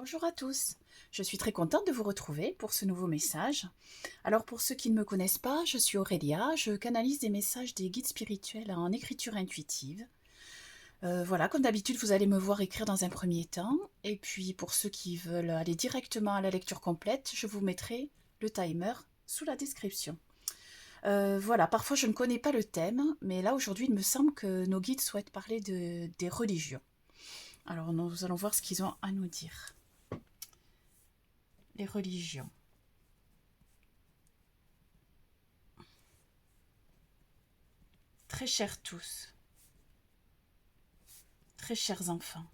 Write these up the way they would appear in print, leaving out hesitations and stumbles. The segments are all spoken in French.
Bonjour à tous, je suis très contente de vous retrouver pour ce nouveau message. Alors pour ceux qui ne me connaissent pas, je suis Aurélia, je canalise des messages des guides spirituels en écriture intuitive. Voilà, comme d'habitude, vous allez me voir écrire dans un premier temps, et puis pour ceux qui veulent aller directement à la lecture complète, je vous mettrai le timer sous la description. Voilà, parfois je ne connais pas le thème, mais là aujourd'hui il me semble que nos guides souhaitent parler des religions. Alors nous allons voir ce qu'ils ont à nous dire. Les religions. Très chers tous, très chers enfants,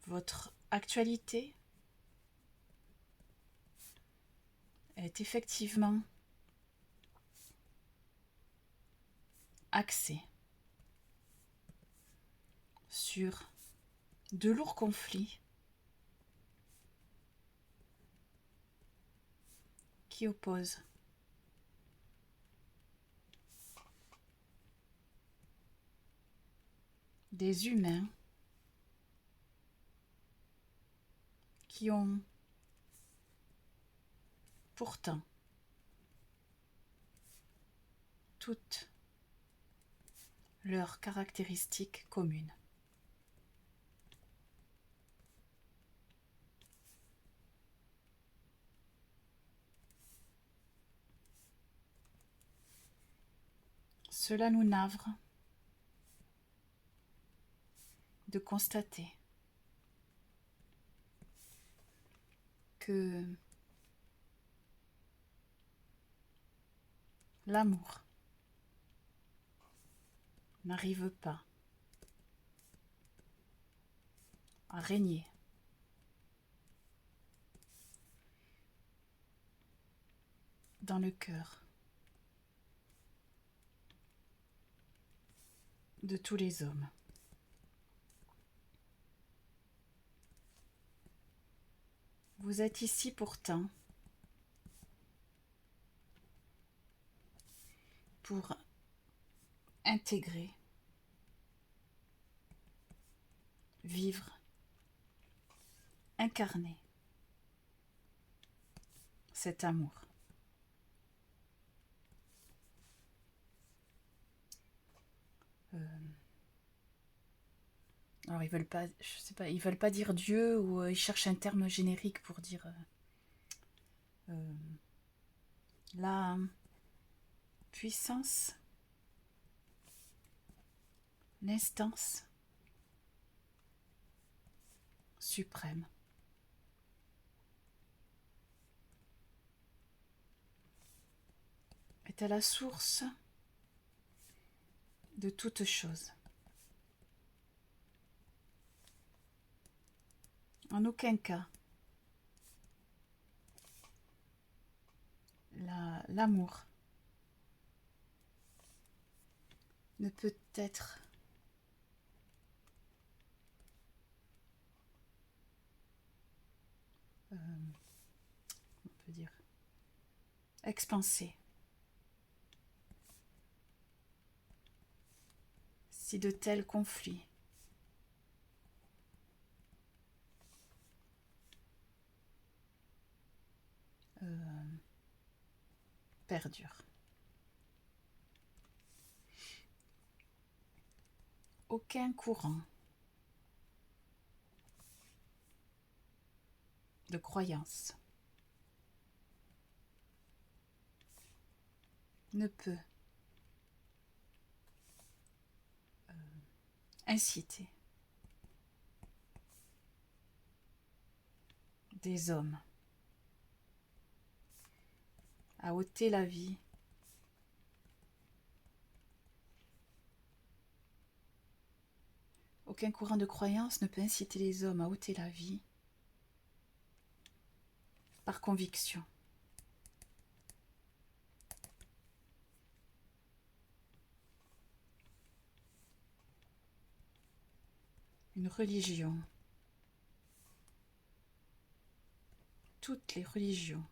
votre actualité est effectivement axée sur de lourds conflits qui opposent des humains qui ont pourtant toutes leurs caractéristiques communes. Cela nous navre de constater que l'amour n'arrive pas à régner dans le cœur de tous les hommes. Vous êtes ici pourtant pour intégrer, vivre, incarner cet amour. Alors ils veulent pas, je sais pas, ils veulent pas dire Dieu ou ils cherchent un terme générique pour dire la puissance, l'instance suprême. Est à la source de toute chose. En aucun cas, l'amour ne peut être on peut dire expansé si de tels conflits perdurent. Aucun courant de croyance ne peut inciter des hommes à ôter la vie Aucun courant de croyance ne peut inciter les hommes à ôter la vie par conviction. Une religion, toutes les religions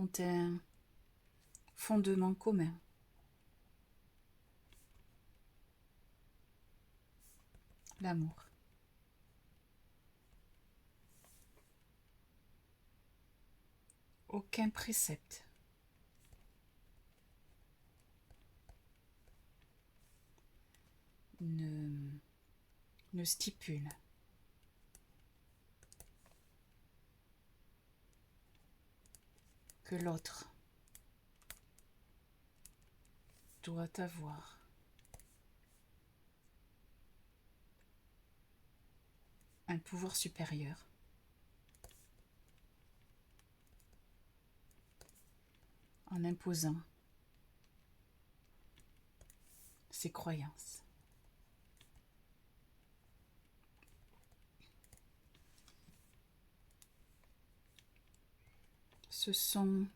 ont un fondement commun. L'amour. Aucun précepte ne stipule que l'autre doit avoir un pouvoir supérieur en imposant ses croyances. Ce sont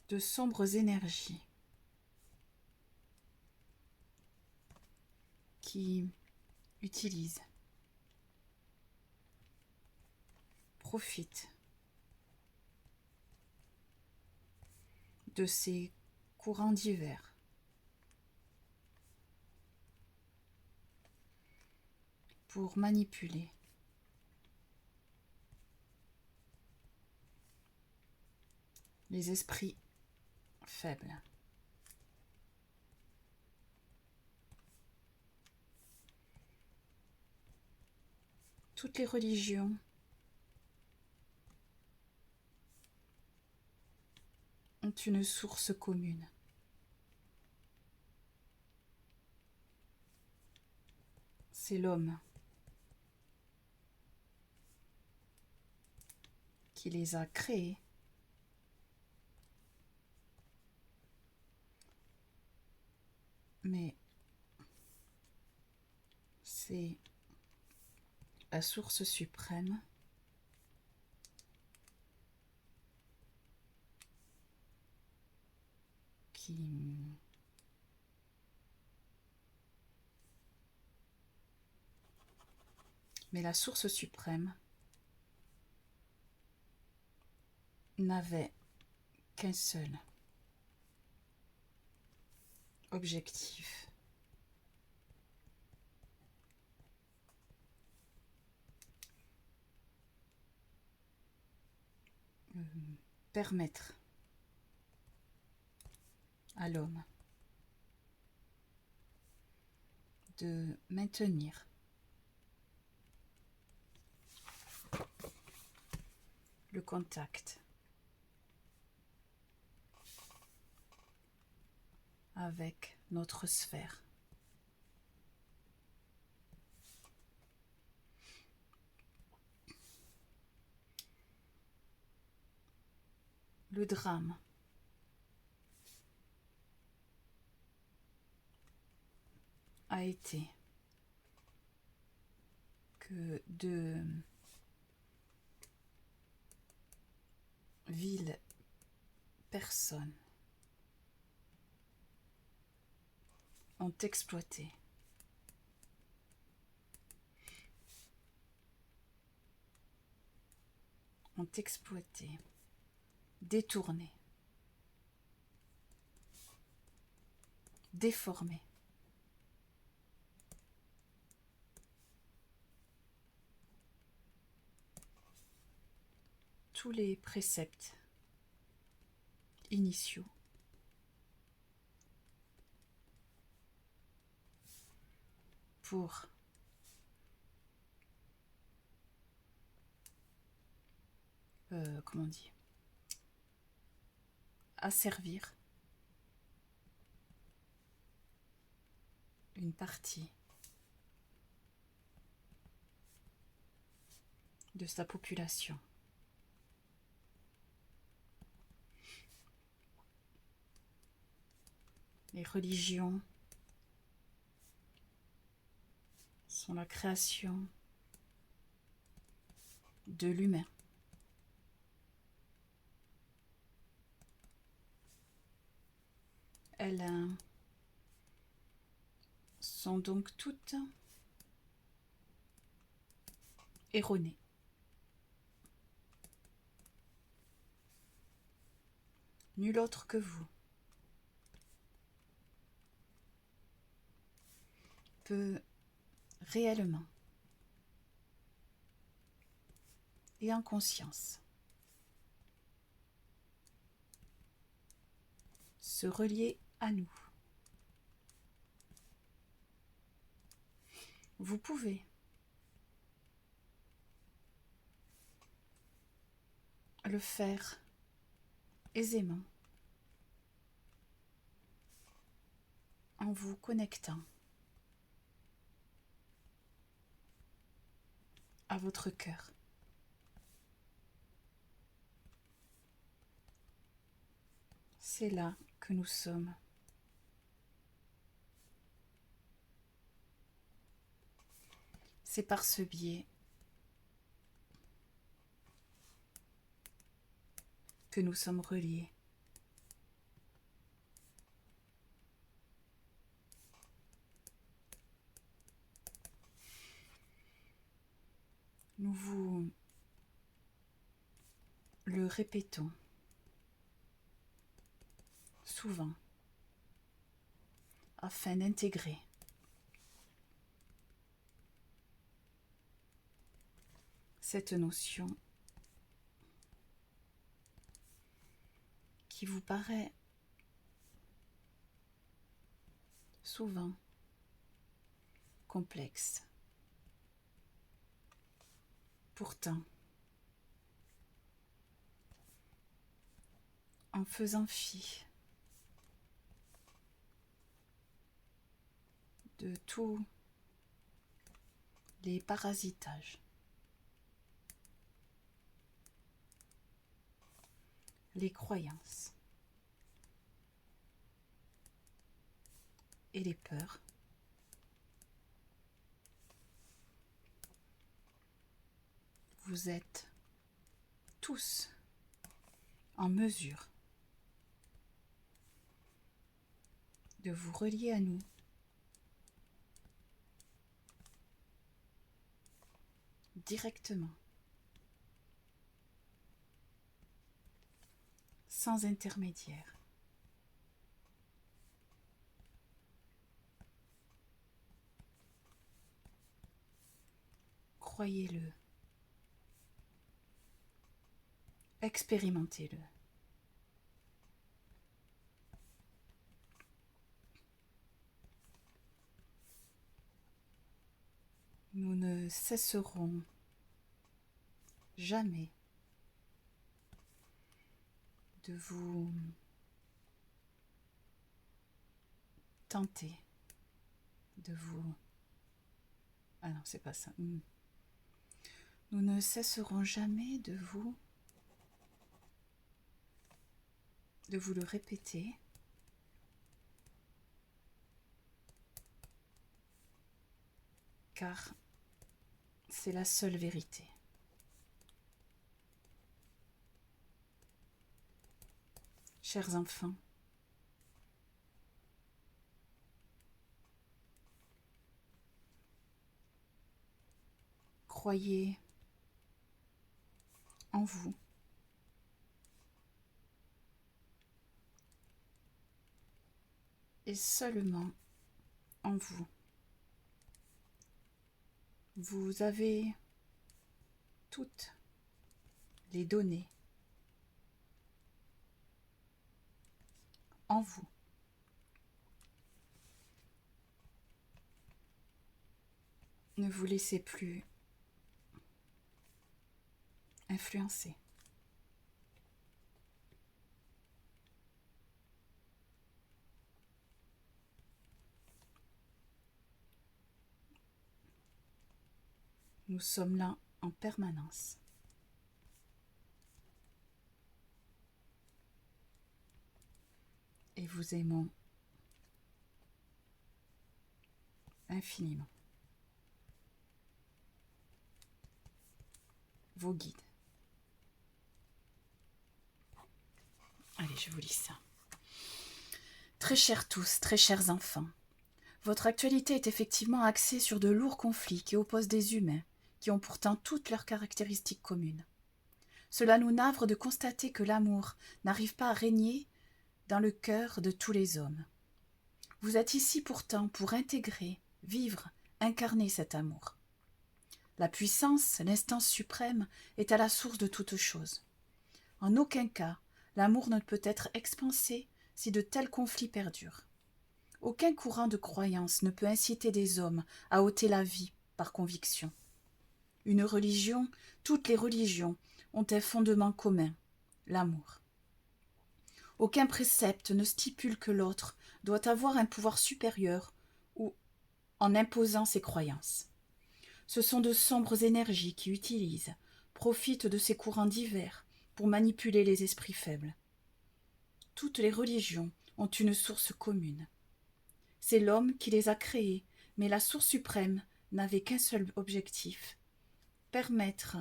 de sombres énergies qui utilisent, profitent de ces courants divers pour manipuler les esprits faibles. Toutes les religions ont une source commune. C'est l'homme qui les a créés mais c'est la source suprême mais la source suprême n'avait qu'un seul objectif. Permettre à l'homme de maintenir le contact avec notre sphère. Le drame a été que de viles personnes ont exploité détourné, déformé tous les préceptes initiaux pour comment on dit, asservir une partie de sa population. Les religions sont la création de l'humain. Elles sont donc toutes erronées. nul autre que vous, peut réellement et en conscience se relier à nous. Vous pouvez le faire aisément en vous connectant à votre cœur. C'est là que nous sommes. C'est par ce biais que nous sommes reliés. Nous vous le répétons souvent afin d'intégrer cette notion qui vous paraît souvent complexe. Pourtant, en faisant fi de tous les parasitages, les croyances et les peurs, vous êtes tous en mesure de vous relier à nous directement, sans intermédiaire. Croyez-le, expérimentez-le. Nous ne cesserons jamais de vous tenter, de vous... Ah non, c'est pas ça. Nous ne cesserons jamais de vous le répéter, car c'est la seule vérité. Chers enfants, croyez en vous. Et seulement en vous. Vous avez toutes les données en vous. Ne vous laissez plus influencer. Nous sommes là en permanence. Et vous aimons infiniment. Vos guides. Allez, je vous lis ça. Très chers tous, très chers enfants, votre actualité est effectivement axée sur de lourds conflits qui opposent des humains, qui ont pourtant toutes leurs caractéristiques communes. Cela nous navre de constater que l'amour n'arrive pas à régner dans le cœur de tous les hommes. Vous êtes ici pourtant pour intégrer, vivre, incarner cet amour. La puissance, l'instance suprême, est à la source de toute chose. En aucun cas, l'amour ne peut être expansé si de tels conflits perdurent. Aucun courant de croyance ne peut inciter des hommes à ôter la vie par conviction. Une religion, toutes les religions, ont un fondement commun, l'amour. Aucun précepte ne stipule que l'autre doit avoir un pouvoir supérieur ou en imposant ses croyances. Ce sont de sombres énergies qui utilisent, profitent de ces courants divers pour manipuler les esprits faibles. Toutes les religions ont une source commune. C'est l'homme qui les a créées, mais la source suprême n'avait qu'un seul objectif, permettre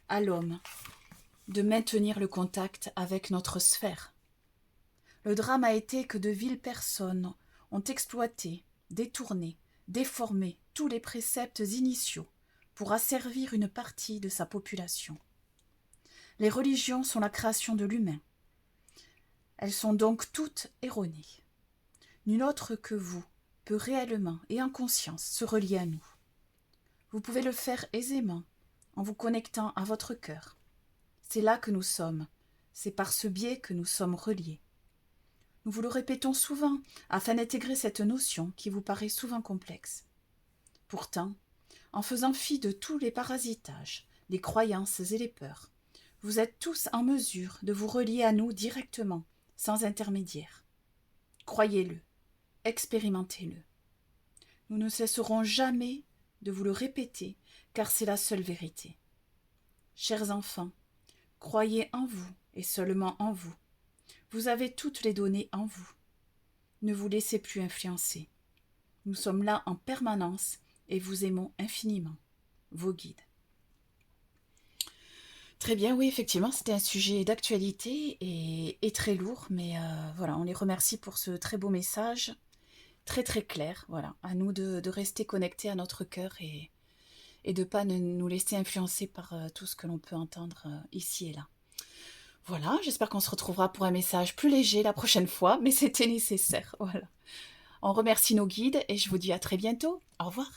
à l'homme de maintenir le contact avec notre sphère. Le drame a été que de viles personnes ont exploité, détourné, déformé tous les préceptes initiaux pour asservir une partie de sa population. Les religions sont la création de l'humain. Elles sont donc toutes erronées. Nul autre que vous peut réellement et en conscience se relier à nous. Vous pouvez le faire aisément en vous connectant à votre cœur. C'est là que nous sommes, c'est par ce biais que nous sommes reliés. Nous vous le répétons souvent afin d'intégrer cette notion qui vous paraît souvent complexe. Pourtant, en faisant fi de tous les parasitages, les croyances et les peurs, vous êtes tous en mesure de vous relier à nous directement, sans intermédiaire. Croyez-le, expérimentez-le. Nous ne cesserons jamais de vous le répéter, car c'est la seule vérité. Chers enfants, croyez en vous et seulement en vous. Vous avez toutes les données en vous. Ne vous laissez plus influencer. Nous sommes là en permanence et vous aimons infiniment. Vos guides. Très bien, oui, effectivement, c'était un sujet d'actualité et très lourd, mais voilà, on les remercie pour ce très beau message, très très clair. Voilà, à nous de rester connectés à notre cœur et de ne pas nous laisser influencer par tout ce que l'on peut entendre ici et là. Voilà, j'espère qu'on se retrouvera pour un message plus léger la prochaine fois, mais c'était nécessaire. Voilà. On remercie nos guides et je vous dis à très bientôt. Au revoir.